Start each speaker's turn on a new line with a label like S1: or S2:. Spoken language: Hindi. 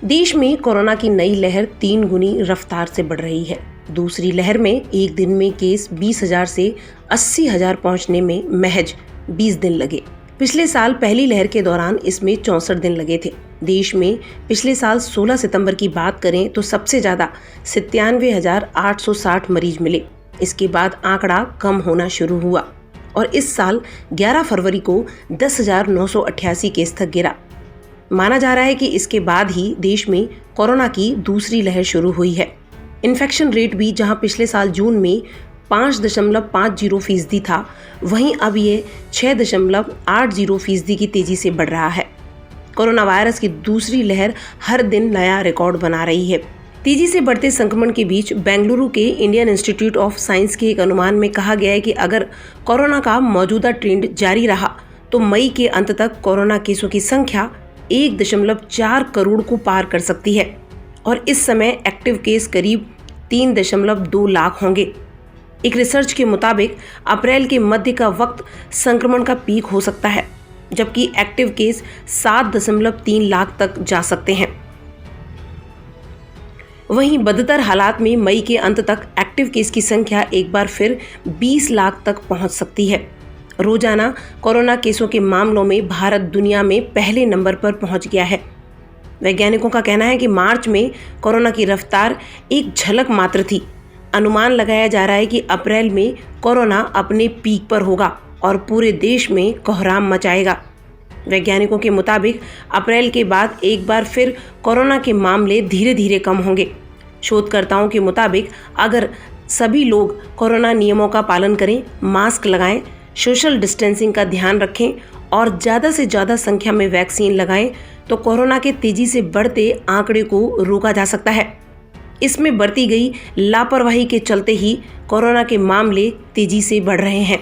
S1: देश में कोरोना की नई लहर 3 गुनी रफ्तार से बढ़ रही है। दूसरी लहर में एक दिन में केस 20,000 से 80,000 पहुंचने में महज 20 दिन लगे। पिछले साल पहली लहर के दौरान इसमें 64 दिन लगे थे। देश में पिछले साल 16 सितंबर की बात करें तो सबसे ज्यादा 97,860 मरीज मिले। इसके बाद आंकड़ा कम होना शुरू हुआ और इस साल 11 फरवरी को 10,988 केस तक गिरा। माना जा रहा है कि इसके बाद ही देश में कोरोना की दूसरी लहर शुरू हुई है। इन्फेक्शन रेट भी जहां पिछले साल जून में 5.50% था, वहीं अब ये 6.80% की तेजी से बढ़ रहा है। कोरोना वायरस की दूसरी लहर हर दिन नया रिकॉर्ड बना रही है। तेजी से बढ़ते संक्रमण के बीच बेंगलुरु के इंडियन इंस्टीट्यूट ऑफ साइंस के एक अनुमान में कहा गया है कि अगर कोरोना का मौजूदा ट्रेंड जारी रहा तो मई के अंत तक कोरोना केसों की संख्या 1.4 करोड़ को पार कर सकती है और इस समय एक्टिव केस करीब 3.2 लाख होंगे। एक रिसर्च के मुताबिक अप्रैल के मध्य का वक्त संक्रमण का पीक हो सकता है, जबकि एक्टिव केस 7.3 लाख तक जा सकते हैं। वहीं बदतर हालात में मई के अंत तक एक्टिव केस की संख्या एक बार फिर 20 लाख तक पहुंच सकती है। रोजाना कोरोना केसों के मामलों में भारत दुनिया में पहले नंबर पर पहुंच गया है। वैज्ञानिकों का कहना है कि मार्च में कोरोना की रफ्तार एक झलक मात्र थी। अनुमान लगाया जा रहा है कि अप्रैल में कोरोना अपने पीक पर होगा और पूरे देश में कोहराम मचाएगा। वैज्ञानिकों के मुताबिक अप्रैल के बाद एक बार फिर कोरोना के मामले धीरे धीरे कम होंगे। शोधकर्ताओं के मुताबिक अगर सभी लोग कोरोना नियमों का पालन करें, मास्क लगाएं, सोशल डिस्टेंसिंग का ध्यान रखें और ज़्यादा से ज़्यादा संख्या में वैक्सीन लगाएं तो कोरोना के तेजी से बढ़ते आंकड़े को रोका जा सकता है। इसमें बरती गई लापरवाही के चलते ही कोरोना के मामले तेजी से बढ़ रहे हैं।